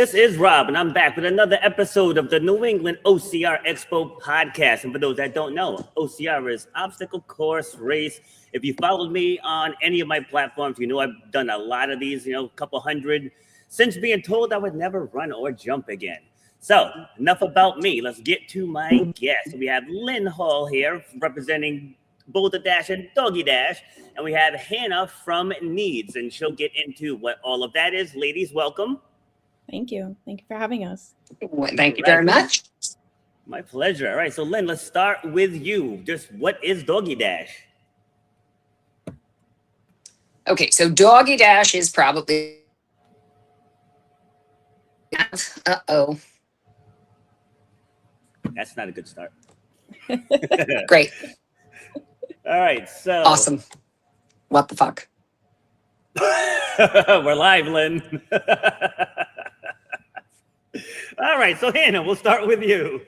This is Rob, and I'm back with another episode of the New England OCR Expo Podcast. And for those that don't know, OCR is Obstacle Course Race. If you followed me on any of my platforms, you know I've done a lot of these, a couple hundred, since being told I would never run or jump again. So, enough about me. Let's get to my guest. We have Lynn Hall here, representing DoggieDash and DoggieDash, and we have Hannah from NEADS, and she'll get into what all of that is. Ladies, welcome. Thank you. Thank you for having us. Thank you very much. My pleasure. All right, so Lynn, let's start with you. Just what is DoggieDash? Okay, so DoggieDash is probably... Uh-oh. That's not a good start. Great. All right, so... Awesome. What the fuck? We're live, Lynn. All right, so Hannah, we'll start with you.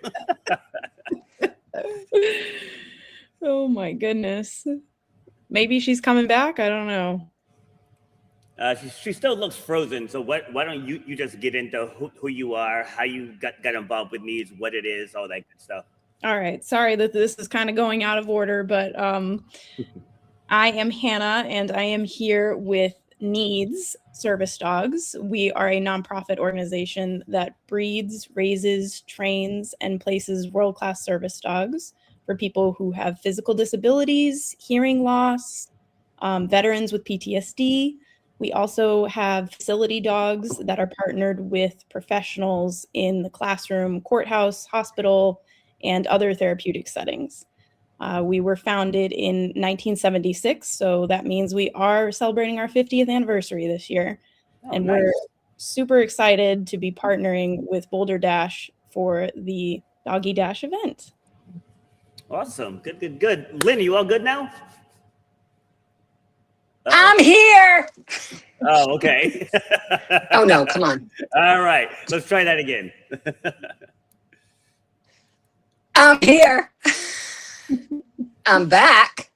Oh my goodness. Maybe she's coming back. I don't know. She still looks frozen. So why don't you just get into who you are, how you got involved with NEADS, what it is, all that good stuff. All right. Sorry that this is kind of going out of order, but I am Hannah, and I am here with NEADS Service Dogs. We are a nonprofit organization that breeds, raises, trains, and places world-class service dogs for people who have physical disabilities, hearing loss, veterans with PTSD. We also have facility dogs that are partnered with professionals in the classroom, courthouse, hospital, and other therapeutic settings. We were founded in 1976, so that means we are celebrating our 50th anniversary this year. And nice. We're super excited to be partnering with Boulder Dash for the DoggieDash event. Awesome. Good. Lynn, you all good now? I'm here. Oh, okay. Oh, no, come on. All right, let's try that again. I'm here. I'm back.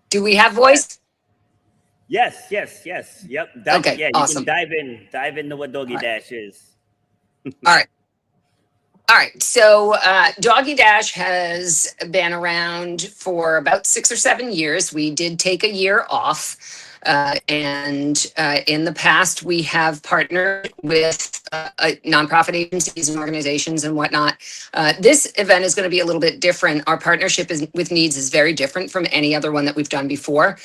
Do we have voice? Yes. Yep. Okay, yeah, awesome. You can dive into what DoggieDash is. All right. So DoggieDash has been around for about 6 or 7 years. We did take a year off. And in the past, we have partnered with nonprofit agencies and organizations and whatnot. This event is going to be a little bit different. Our partnership with NEADS is very different from any other one that we've done before.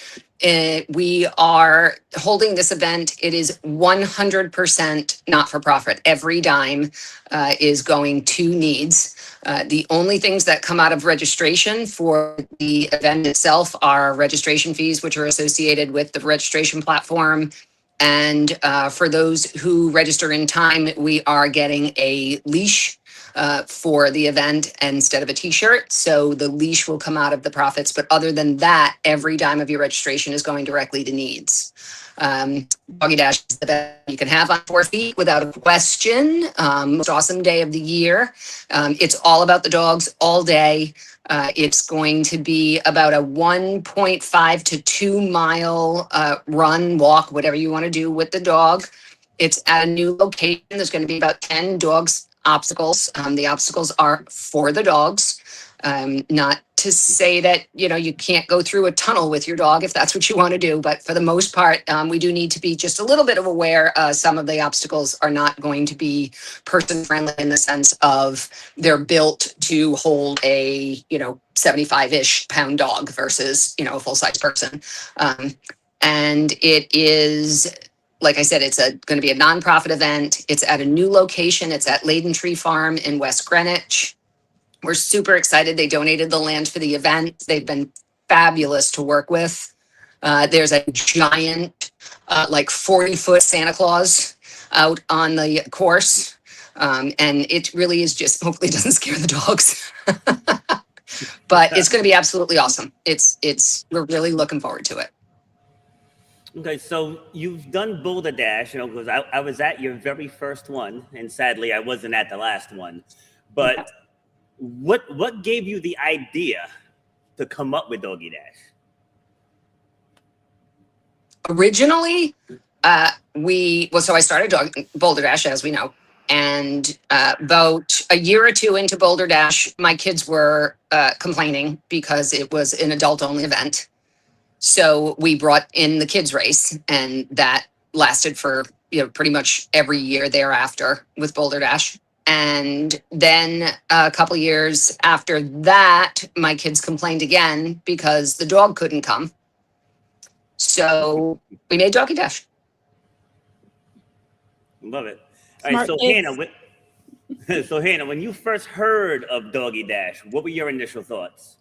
We are holding this event. It is 100% not-for-profit. Every dime is going to NEADS. The only things that come out of registration for the event itself are registration fees, which are associated with the registration platform. And for those who register in time, we are getting a leash for the event instead of a t-shirt. So the leash will come out of the profits. But other than that, every dime of your registration is going directly to NEADS. DoggieDash is the best you can have on 4 feet without a question. Most awesome day of the year. It's all about the dogs all day. It's going to be about a 1.5 to 2 mile run, walk, whatever you want to do with the dog. It's at a new location. There's going to be about 10 dogs obstacles. The obstacles are for the dogs. Not to say that, you can't go through a tunnel with your dog if that's what you want to do. But for the most part, we do need to be just a little bit of aware. Some of the obstacles are not going to be person friendly in the sense of they're built to hold a, 75-ish pound dog versus, a full size person. And it is, like I said, it's going to be a nonprofit event. It's at a new location. It's at Leyden Tree Farm in West Greenwich. We're super excited. They donated the land for the event. They've been fabulous to work with. There's a giant, 40-foot Santa Claus out on the course. And it really is just, hopefully it doesn't scare the dogs. But it's going to be absolutely awesome. We're really looking forward to it. Okay, so you've done Boulder Dash, because I was at your very first one, and sadly I wasn't at the last one. But what gave you the idea to come up with DoggieDash? Originally, So I started Boulder Dash, as we know. And about a year or two into Boulder Dash, my kids were complaining because it was an adult only event. So we brought in the kids race, and that lasted for pretty much every year thereafter with Boulder Dash. And then a couple years after that, my kids complained again because the dog couldn't come. So we made DoggieDash. Love it. All right, so Hannah, when you first heard of DoggieDash, what were your initial thoughts?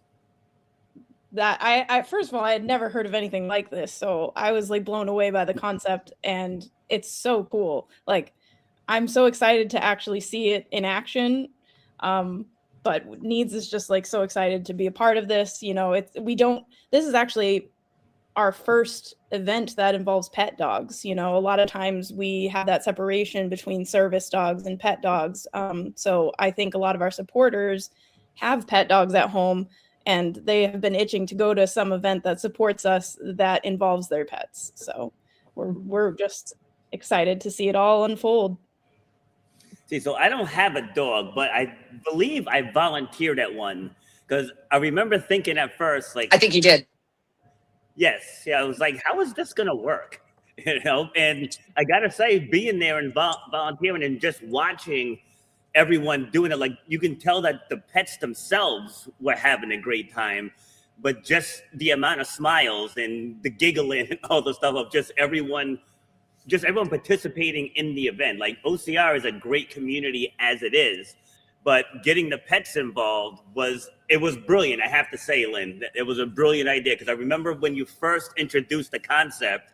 That I first of all, I had never heard of anything like this, so I was like blown away by the concept, and it's so cool. Like, I'm so excited to actually see it in action. But NEADS is just like so excited to be a part of this. This is actually our first event that involves pet dogs. A lot of times we have that separation between service dogs and pet dogs. So I think a lot of our supporters have pet dogs at home, and they have been itching to go to some event that supports us that involves their pets. So we're just excited to see it all unfold. See, so I don't have a dog, but I believe I volunteered at one, because I remember thinking at first, like, I think you did. Yes. Yeah. I was like, how is this going to work? And I got to say, being there and volunteering and just watching everyone doing it, like, you can tell that the pets themselves were having a great time, but just the amount of smiles and the giggling and all the stuff of just everyone participating in the event. Like, OCR is a great community as it is, but getting the pets involved was brilliant. I have to say, Lynn, it was a brilliant idea, because I remember when you first introduced the concept,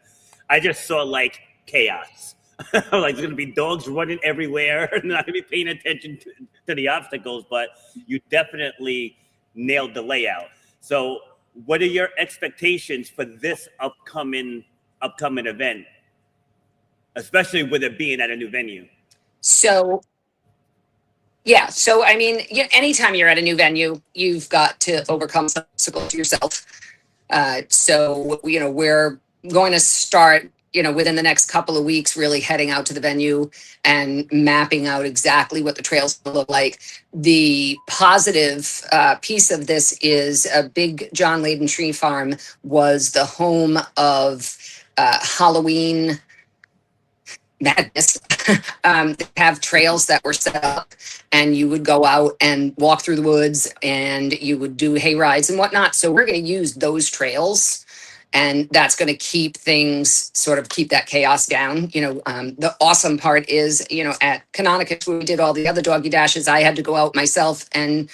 I just saw like chaos. Like, there's going to be dogs running everywhere, not going to be paying attention to the obstacles, but you definitely nailed the layout. So what are your expectations for this upcoming event, especially with it being at a new venue? So I mean, anytime you're at a new venue, you've got to overcome some obstacles yourself. So we're going to start, within the next couple of weeks, really heading out to the venue and mapping out exactly what the trails will look like. The positive piece of this is a big John Layden tree farm was the home of Halloween madness. They have trails that were set up, and you would go out and walk through the woods, and you would do hay rides and whatnot. So we're going to use those trails, and that's going to keep that chaos down. The awesome part is, at Canonicus, where we did all the other DoggieDashes, I had to go out myself and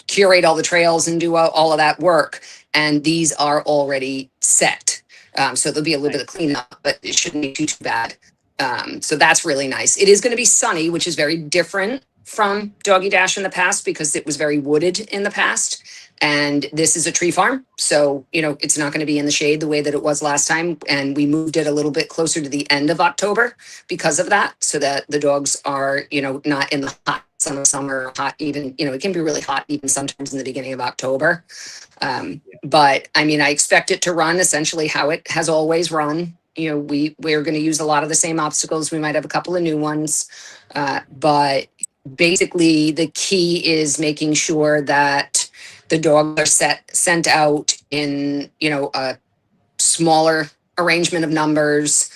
curate all the trails and do all of that work. And these are already set. So there'll be a little bit of cleanup, but it shouldn't be too bad. So that's really nice. It is going to be sunny, which is very different from DoggieDash in the past, because it was very wooded in the past. And this is a tree farm. So, it's not going to be in the shade the way that it was last time. And we moved it a little bit closer to the end of October because of that, so that the dogs are, not in the hot summer, hot even, it can be really hot even sometimes in the beginning of October. But I mean, I expect it to run essentially how it has always run. We're going to use a lot of the same obstacles. We might have a couple of new ones, but basically the key is making sure that the dogs are sent out in, a smaller arrangement of numbers.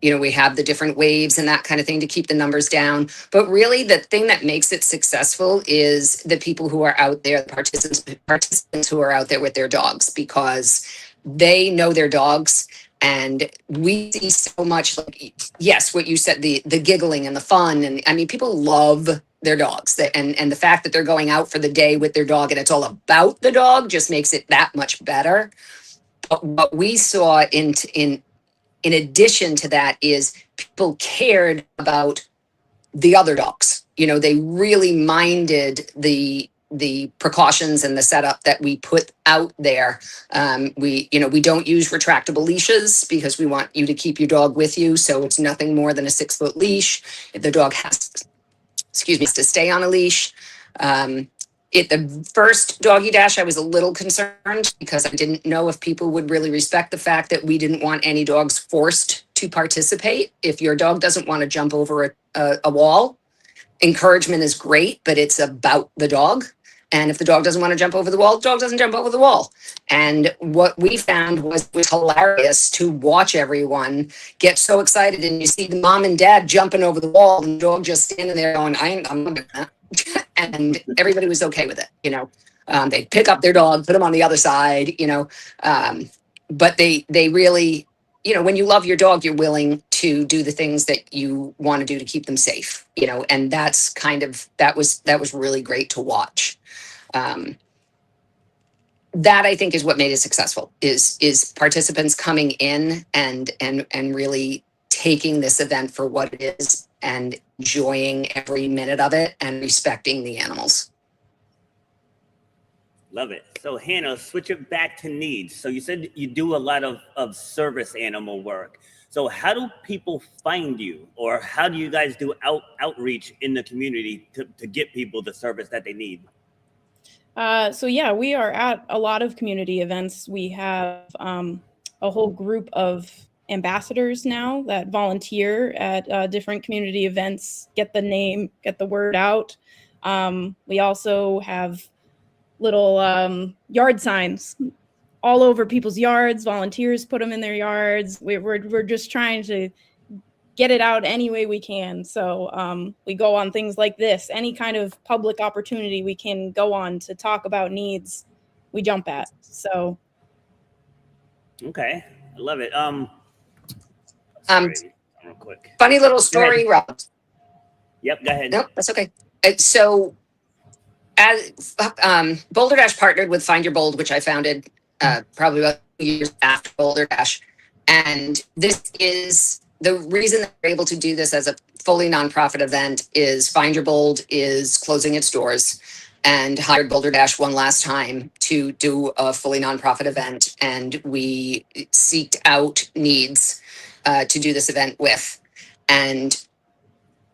We have the different waves and that kind of thing to keep the numbers down. But really the thing that makes it successful is the people who are out there, the participants who are out there with their dogs, because they know their dogs. And we see so much, like, yes, what you said, the giggling and the fun. And I mean, people love their dogs, and the fact that they're going out for the day with their dog and it's all about the dog just makes it that much better. But what we saw in addition to that is people cared about the other dogs. They really minded the precautions and the setup that we put out there. We don't use retractable leashes because we want you to keep your dog with you. So it's nothing more than a 6-foot leash. If the dog has to stay on a leash. At the first DoggieDash, I was a little concerned because I didn't know if people would really respect the fact that we didn't want any dogs forced to participate. If your dog doesn't want to jump over a wall, encouragement is great, but it's about the dog. And if the dog doesn't want to jump over the wall, the dog doesn't jump over the wall. And what we found was hilarious to watch everyone get so excited. And you see the mom and dad jumping over the wall and the dog just standing there going, I'm not doing that. And everybody was okay with it. You know, they'd pick up their dog, put them on the other side, you know, but they really, you know, when you love your dog, you're willing to do the things that you want to do to keep them safe, you know, and that's kind of, that was really great to watch. That I think is what made it successful is participants coming in and really taking this event for what it is and enjoying every minute of it and respecting the animals. Love it. So Hannah, switch it back to NEADS. So you said you do a lot of service animal work. So how do people find you, or how do you guys do outreach in the community to get people the service that they need? So yeah, we are at a lot of community events. We have a whole group of ambassadors now that volunteer at different community events, get the word out. We also have little yard signs all over people's yards. Volunteers put them in their yards. We're just trying to get it out any way we can. So we go on things like this. Any kind of public opportunity we can go on to talk about NEADS, we jump at. So okay, I love it. Real quick. Funny little story, Rob. Yep, go ahead. Nope, that's okay. So as Boulder Dash partnered with Find Your Bold, which I founded probably about 2 years after Boulder Dash. And this is the reason that we're able to do this as a fully nonprofit event is Find Your Bold is closing its doors and hired Boulder Dash one last time to do a fully nonprofit event. And we seeked out NEADS to do this event with. And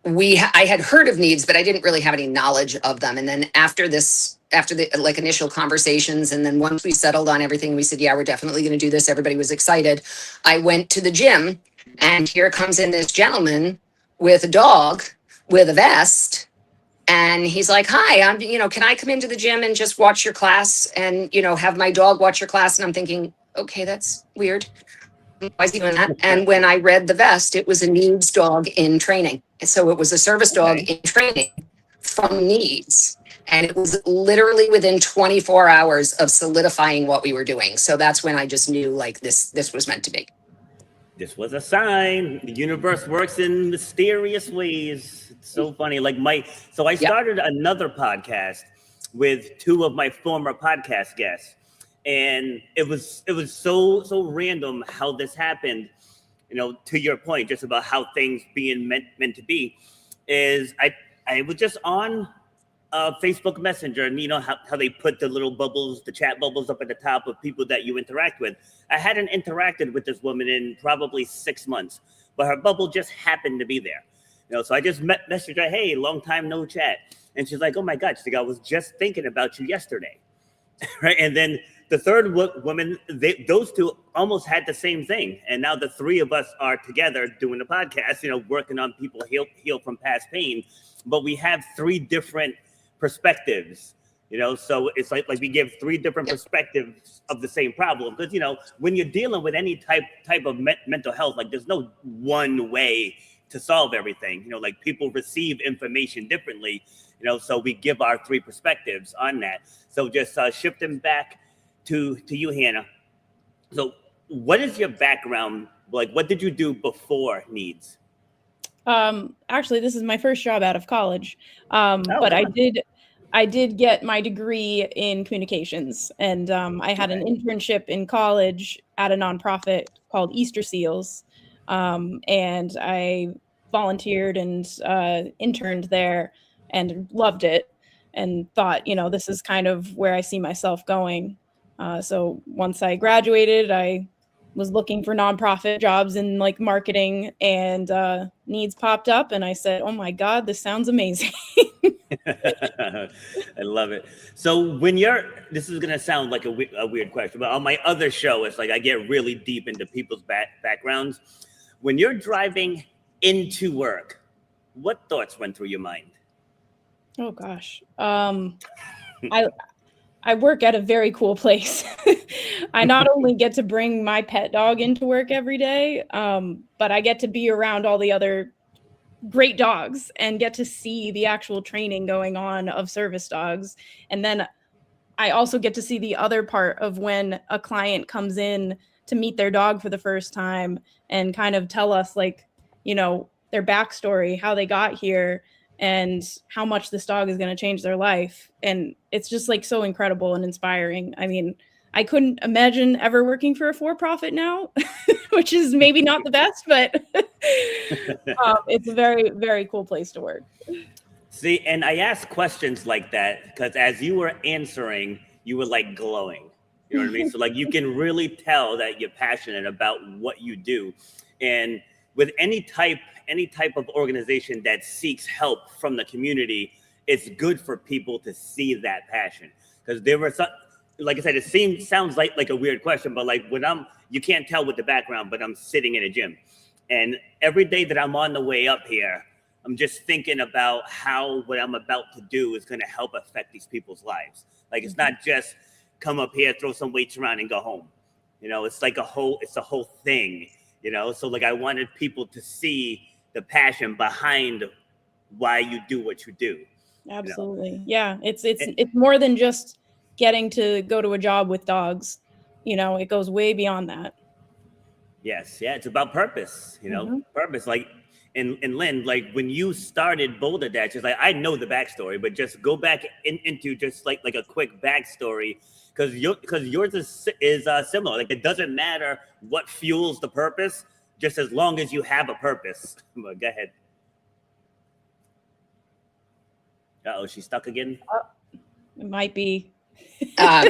I had heard of NEADS, but I didn't really have any knowledge of them. And then after the like initial conversations, and then once we settled on everything, we said, yeah, we're definitely going to do this. Everybody was excited. I went to the gym, and here comes in this gentleman with a dog with a vest. And he's like, hi, can I come into the gym and just watch your class and, have my dog watch your class? And I'm thinking, okay, that's weird. Why is he doing that? And when I read the vest, it was a NEADS dog in training. So it was a service dog in training from NEADS. And it was literally within 24 hours of solidifying what we were doing. So that's when I just knew like this was meant to be. This was a sign. The universe works in mysterious ways. It's so funny. So I started another podcast with two of my former podcast guests. And it was so random how this happened, to your point, just about how things being meant to be, is I was just on Facebook Messenger, and how they put the little bubbles, the chat bubbles up at the top of people that you interact with. I hadn't interacted with this woman in probably 6 months, but her bubble just happened to be there. So I just messaged her, hey, long time no chat. And she's like, oh my God, she's like, I was just thinking about you yesterday. Right. And then the third woman, those two almost had the same thing. And now the three of us are together doing the podcast, working on people heal from past pain. But we have three different perspectives, so it's like we give three different perspectives of the same problem. Because, when you're dealing with any type of mental health, like there's no one way to solve everything. Like people receive information differently, so we give our three perspectives on that. So just shifting back to you, Hannah. So what is your background? Like, what did you do before NEADS? Actually, this is my first job out of college. But I did get my degree in communications, and I had an internship in college at a nonprofit called Easter Seals. And I volunteered and interned there and loved it and thought, this is kind of where I see myself going. So once I graduated, I was looking for nonprofit jobs in like marketing, and NEADS popped up, and I said, oh my God, this sounds amazing. I love it. So this is going to sound like a weird question, but on my other show, it's like I get really deep into people's backgrounds. when you're driving into work, what thoughts went through your mind? Oh gosh. I work at a very cool place. I not only get to bring my pet dog into work every day, but I get to be around all the other great dogs and get to see the actual training going on of service dogs. And then I also get to see the other part of when a client comes in to meet their dog for the first time and kind of tell us, like, you know, their backstory, how they got here, and how much this dog is going to change their life. And it's just like so incredible and inspiring. I mean, I couldn't imagine ever working for a for-profit now, which is maybe not the best, but it's a very, very cool place to work. See, and I asked questions like that because as you were answering, you were like glowing. You know what I mean? So like you can really tell that you're passionate about what you do. And with any type of organization that seeks help from the community, it's good for people to see that passion. Because there were some, like I said, sounds like a weird question, but like when you can't tell with the background, but I'm sitting in a gym. And every day that I'm on the way up here, I'm just thinking about how what I'm about to do is going to help affect these people's lives. Like it's not just come up here, throw some weights around and go home. You know, it's like it's a whole thing, you know? So like I wanted people to see the passion behind why you do what you do. Absolutely. You know? Yeah. It's more than just getting to go to a job with dogs. You know, it goes way beyond that. Yes. Yeah. It's about purpose, you know, purpose. Like, and Lynn, like when you started DoggieDash, it's like, I know the backstory, but just go back into just like a quick backstory. Because yours is similar. Like it doesn't matter what fuels the purpose, just as long as you have a purpose. But go ahead. Uh-oh, she's stuck again. It might be.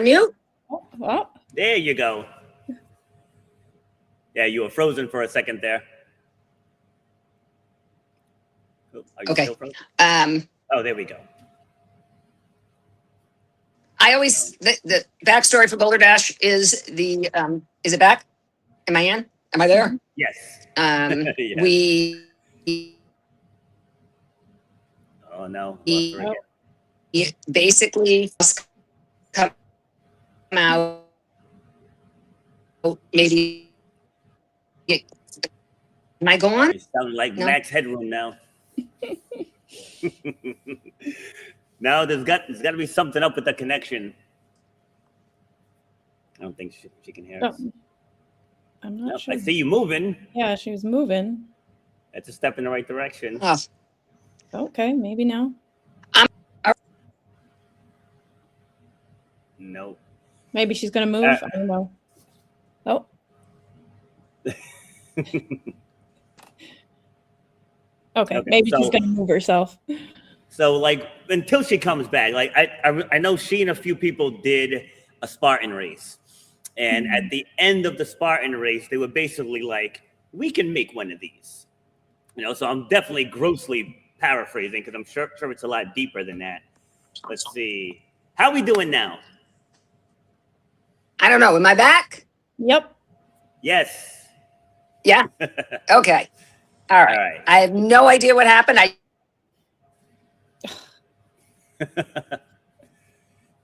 Mute. Oh. There you go. Yeah, you were frozen for a second there. Oh, are you still frozen? Oh, there we go. I always, the backstory for DoggieDash is is it back? Am I in? Am I there? Yes. Yes. Oh no. We basically come out maybe. Am I going? You sound like Max Headroom now. No, there's got to be something up with the connection. I don't think she can hear us. I'm not sure. I see you moving. Yeah, she was moving. That's a step in the right direction. Oh. Okay, maybe now. No. Maybe she's gonna move. I don't know. Oh. Okay, maybe she's gonna move herself. So like until she comes back, like I know she and a few people did a Spartan race. And at the end of the Spartan race, they were basically like, we can make one of these. You know, so I'm definitely grossly paraphrasing because I'm sure it's a lot deeper than that. Let's see. How are we doing now? I don't know. Am I back? Yep. Yes. Yeah. Okay. All right. I have no idea what happened.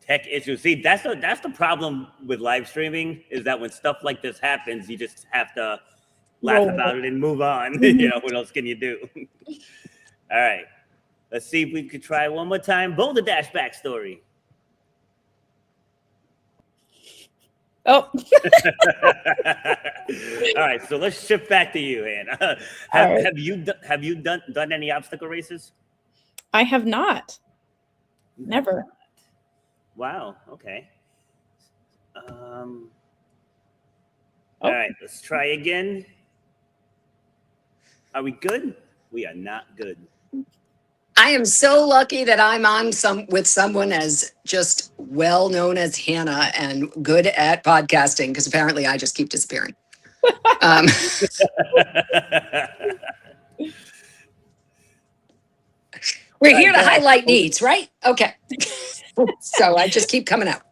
Tech issues. See, that's the problem with live streaming is that when stuff like this happens, you just have to laugh about it and move on. You know, what else can you do? All right. Let's see if we could try one more time. DoggieDash backstory. Oh. All right. So let's shift back to you, Hannah. Have you done any obstacle races? I have not. Never. Wow. Okay. All right. Let's try again. Are we good? We are not good. I am so lucky that I'm on with someone as just well known as Hannah and good at podcasting because apparently I just keep disappearing. We're here to highlight needs, right? Okay. So I just keep coming out.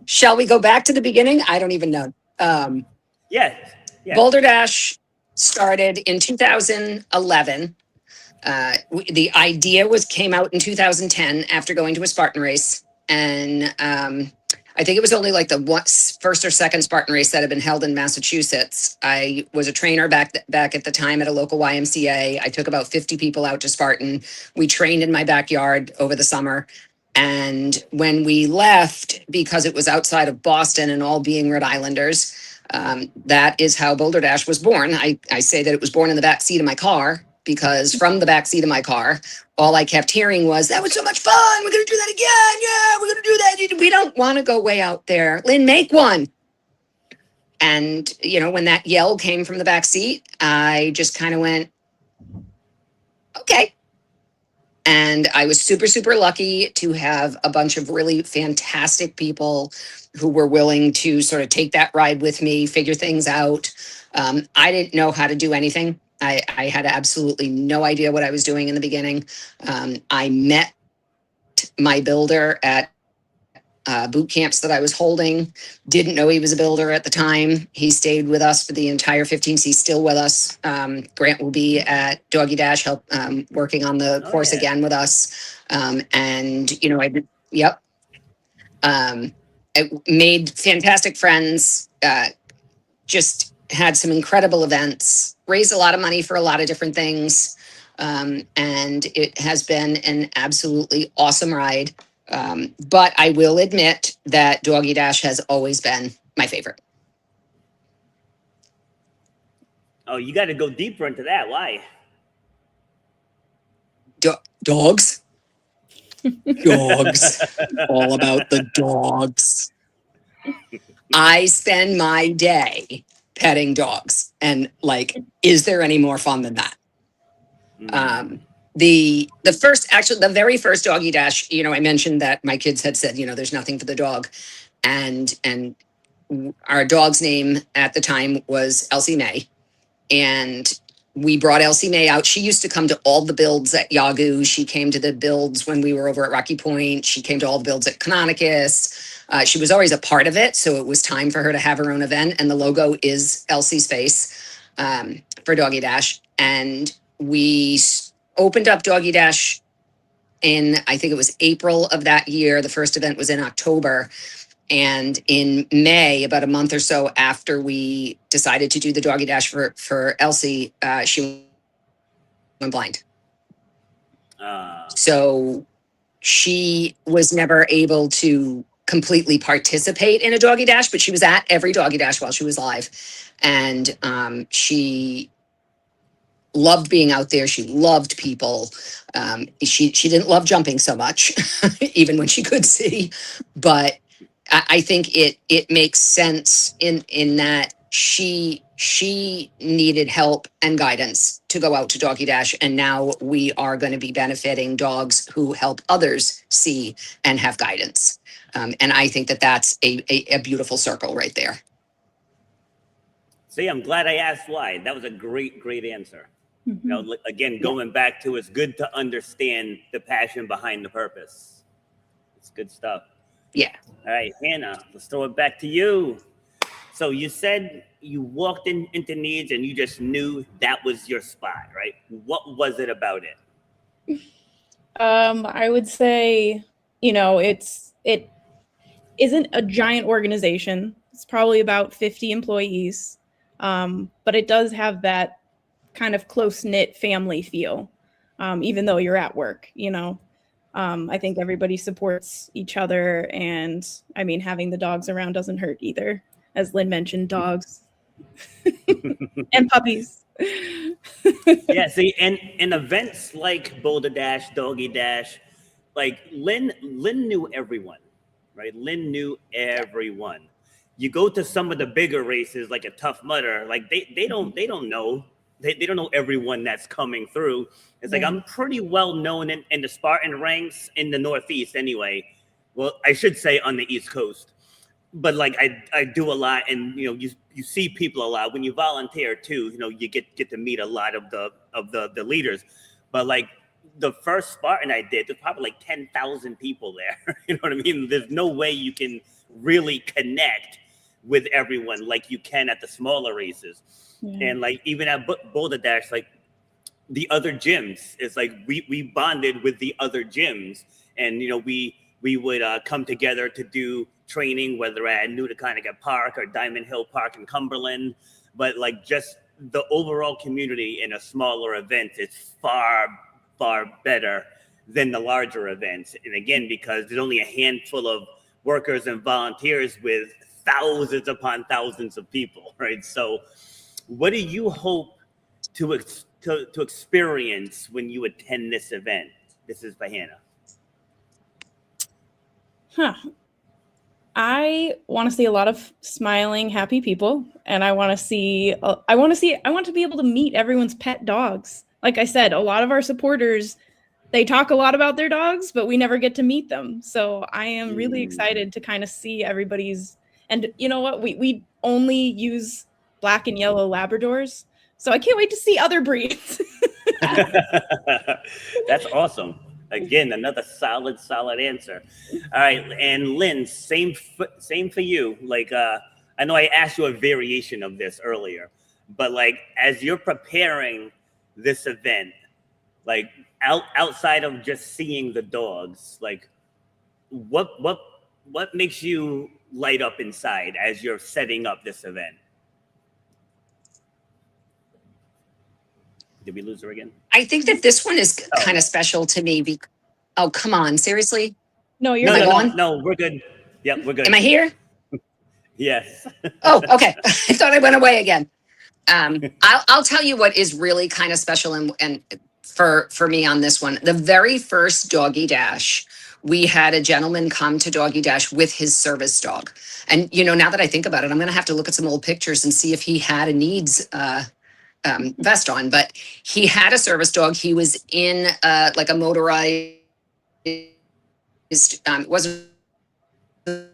Shall we go back to the beginning? I don't even know. Yeah. Yeah. Boulder Dash started in 2011. The idea came out in 2010 after going to a Spartan race, and I think it was only like the first or second Spartan race that had been held in Massachusetts. I was a trainer back at the time at a local YMCA. I took about 50 people out to Spartan. We trained in my backyard over the summer. And when we left, because it was outside of Boston and all being Rhode Islanders, that is how Boulder Dash was born. I say that it was born in the back seat of my car, because from the back seat of my car, all I kept hearing was, "That was so much fun. We're going to do that again. Yeah, we're going to do that. We don't want to go way out there. Lynn, make one." And, when that yell came from the back seat, I just kind of went, okay. And I was super, super lucky to have a bunch of really fantastic people who were willing to sort of take that ride with me, figure things out. I didn't know how to do anything. I had absolutely no idea what I was doing in the beginning. I met my builder at boot camps that I was holding. Didn't know he was a builder at the time. He stayed with us for the entire 15s. He's still with us. Grant will be at DoggieDash, working on the course again with us. I made fantastic friends, just had some incredible events, raised a lot of money for a lot of different things. And it has been an absolutely awesome ride. But I will admit that DoggieDash has always been my favorite. Oh, you got to go deeper into that. Why? Dogs. Dogs. All about the dogs. I spend my day petting dogs, and is there any more fun than that? The very first DoggieDash, I mentioned that my kids had said, there's nothing for the dog, and our dog's name at the time was Elsie Mae, and we brought Elsie Mae out. She used to come to all the builds at Yagoo. She came to the builds when we were over at Rocky Point. She came to all the builds at Canonicus. She was always a part of it, so it was time for her to have her own event. And the logo is Elsie's face for DoggieDash. And we opened up DoggieDash in, I think it was April of that year. The first event was in October. And in May, about a month or so after we decided to do the DoggieDash for Elsie, she went blind. So she was never able to completely participate in a DoggieDash, but she was at every DoggieDash while she was alive. And she loved being out there. She loved people. She didn't love jumping so much, even when she could see, but I think it makes sense in that she needed help and guidance to go out to DoggieDash, and now we are going to be benefiting dogs who help others see and have guidance. And I think that's a beautiful circle right there. See, I'm glad I asked why. That was a great answer. Mm-hmm. Again, going back to, it's good to understand the passion behind the purpose. It's good stuff. Yeah. All right, Hannah, let's throw it back to you. So you said you walked into NEADS and you just knew that was your spot, right? What was it about it? I would say, it isn't a giant organization. It's probably about 50 employees. But it does have that kind of close-knit family feel, even though you're at work, I think everybody supports each other, and having the dogs around doesn't hurt either. As Lynn mentioned, dogs and puppies. Yeah, see, and in events like Boulder Dash, DoggieDash, Lynn knew everyone, right? Lynn knew everyone. You go to some of the bigger races, like a Tough Mudder, they don't know. They don't know everyone that's coming through. It's I'm pretty well known in the Spartan ranks in the Northeast anyway. Well, I should say on the East Coast. But I do a lot, and you see people a lot. When you volunteer too, you get to meet a lot of the leaders. But the first Spartan I did, there's probably 10,000 people there. You know what I mean? There's no way you can really connect with everyone like you can at the smaller races. And like even at Boulder Dash, like the other gyms, it's like we bonded with the other gyms, and you know we would come together to do training, whether at Newtonica Park or Diamond Hill Park in Cumberland. But like just the overall community in a smaller event is far better than the larger events. And again, because there's only a handful of workers and volunteers with thousands upon thousands of people, right? So what do you hope to experience when you attend this event? This is for Hannah. I want to see a lot of smiling, happy people, and I want to be able to meet everyone's pet dogs. Like I said, a lot of our supporters, they talk a lot about their dogs, but we never get to meet them. So I am really excited to kind of see everybody's. And you know what? We only use black and yellow Labradors, so I can't wait to see other breeds. That's awesome. Again, another solid answer. All right, and Lynn, same for you. Like, I know I asked you a variation of this earlier, but like as you're preparing this event, like outside of just seeing the dogs, like what makes you light up inside as you're setting up this event? Did we lose her again? I think that this one is kind of special to me. Oh, come on. Seriously? No, you're not. No, we're good. Yep, we're good. Am I here? Yes. Oh, okay. I thought I went away again. I'll tell you what is really kind of special and for me on this one. The very first DoggieDash, we had a gentleman come to DoggieDash with his service dog. And, you know, now that I think about it, I'm going to have to look at some old pictures and see if he had a NEADS vest on, but he had a service dog. He was in like a motorized, it wasn't a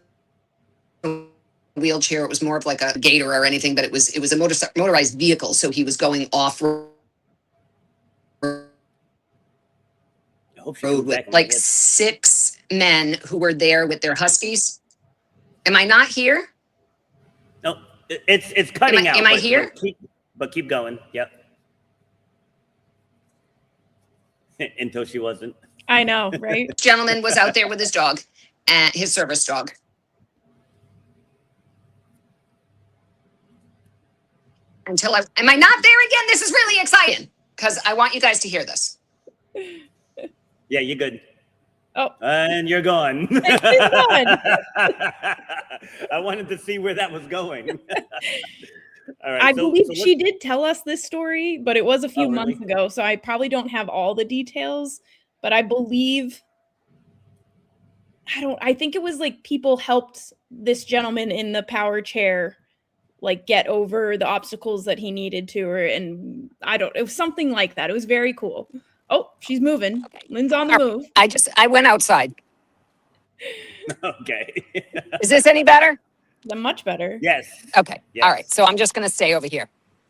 wheelchair. It was more of like a gator or anything, but it was a motorized vehicle. So he was going off road with like 6 men who were there with their huskies. Am I not here? No, it's cutting out. Am I here? But keep going. Yep. Until she wasn't. I know, right? Gentleman was out there with his dog, and his service dog. Am I not there again? This is really exciting because I want you guys to hear this. Yeah, you're good. Oh. And you're gone. It's gone. I wanted to see where that was going. All right, I believe she did tell us this story, but it was a few months ago, so I probably don't have all the details, but I believe I think it was like people helped this gentleman in the power chair like get over the obstacles that he needed to, and it was something like that. It was very cool. Oh, she's moving. Okay. Lynn's on the move. I went outside. Okay. Is this any better? Much better. Yes. Okay. Yes. All right. So I'm just going to stay over here.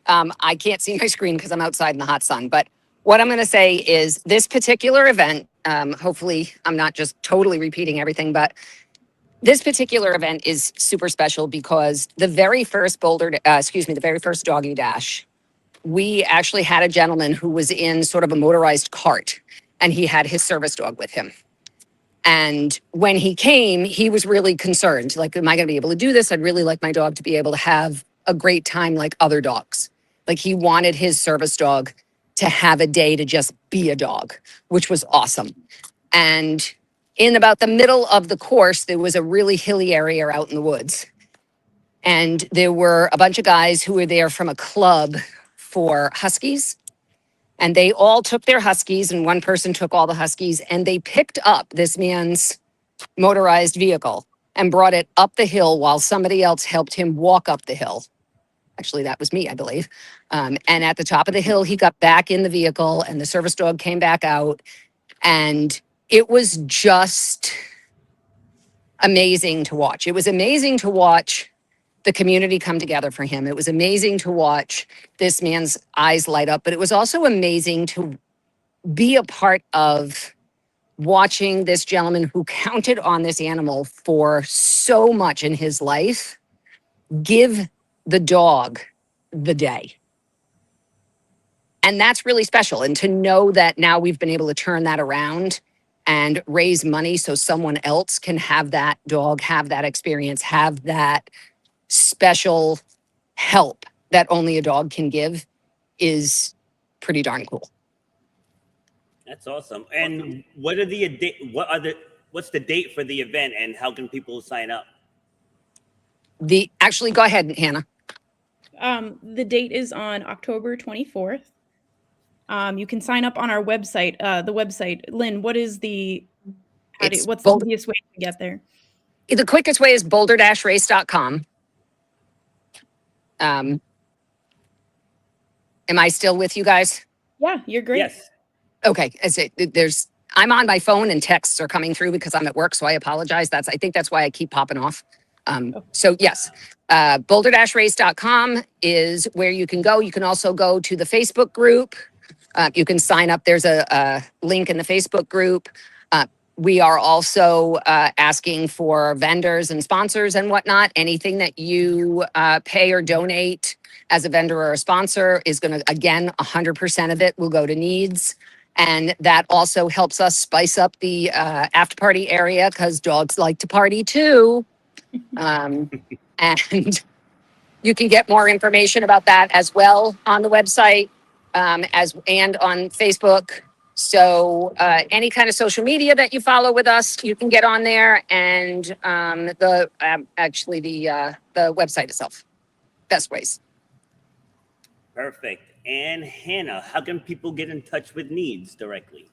I can't see my screen because I'm outside in the hot sun. But what I'm going to say is this particular event, hopefully I'm not just totally repeating everything, but this particular event is super special because the very first the very first DoggieDash, we actually had a gentleman who was in sort of a motorized cart, and he had his service dog with him. And when he came, he was really concerned. Like, am I going to be able to do this? I'd really like my dog to be able to have a great time like other dogs. Like, he wanted his service dog to have a day to just be a dog, which was awesome. And in about the middle of the course, there was a really hilly area out in the woods. And there were a bunch of guys who were there from a club for huskies. And they all took their huskies, and one person took all the huskies, and they picked up this man's motorized vehicle and brought it up the hill while somebody else helped him walk up the hill. Actually, that was me, I believe. And at the top of the hill, he got back in the vehicle, and the service dog came back out. And it was just amazing to watch. It was amazing to watch the community come together for him. It was amazing to watch this man's eyes light up, but it was also amazing to be a part of watching this gentleman who counted on this animal for so much in his life give the dog the day. And that's really special. And to know that now we've been able to turn that around and raise money so someone else can have that dog, have that experience, have that special help that only a dog can give is pretty darn cool. That's awesome. And what's the date for the event and how can people sign up? Actually, go ahead, Hannah. The date is on October 24th. You can sign up on our website. The website, Lynn, what's the easiest way to get there? The quickest way is boulder-race.com. Am I still with you guys? Yeah, you're great. Yes. Okay. I'm on my phone and texts are coming through because I'm at work, so I apologize. I think that's why I keep popping off. So yes, boulder-race.com is where you can go. You can also go to the Facebook group. You can sign up. There's a link in the Facebook group. We are also asking for vendors and sponsors and whatnot. Anything that you pay or donate as a vendor or a sponsor is going to, again, 100% of it will go to NEADS. And that also helps us spice up the after party area because dogs like to party too. And you can get more information about that as well on the website and on Facebook. So any kind of social media that you follow with us, you can get on there, and the website itself. Best ways. Perfect. And Hannah, how can people get in touch with NEADS directly?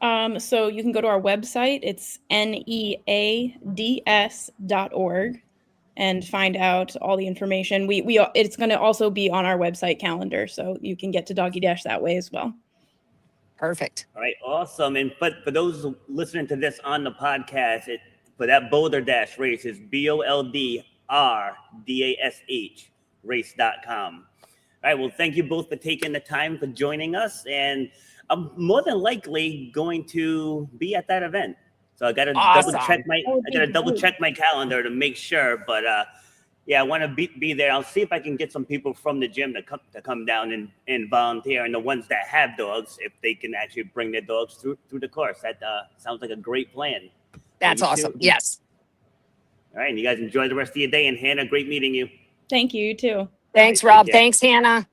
So you can go to our website. It's neads.org and find out all the information. It's going to also be on our website calendar, so you can get to DoggieDash that way as well. Perfect. All right, awesome. And for those listening to this on the podcast, for that Boulder Dash race is BOLDRDASH race.com. All right, well, thank you both for taking the time for joining us. And I'm more than likely going to be at that event. So I got to double check my calendar to make sure. But yeah, I want to be there. I'll see if I can get some people from the gym to come down and volunteer. And the ones that have dogs, if they can actually bring their dogs through the course. That sounds like a great plan. That's awesome. Yes. All right. And you guys enjoy the rest of your day. And Hannah, great meeting you. Thank you. You too. Thanks, Rob. Thanks, Hannah.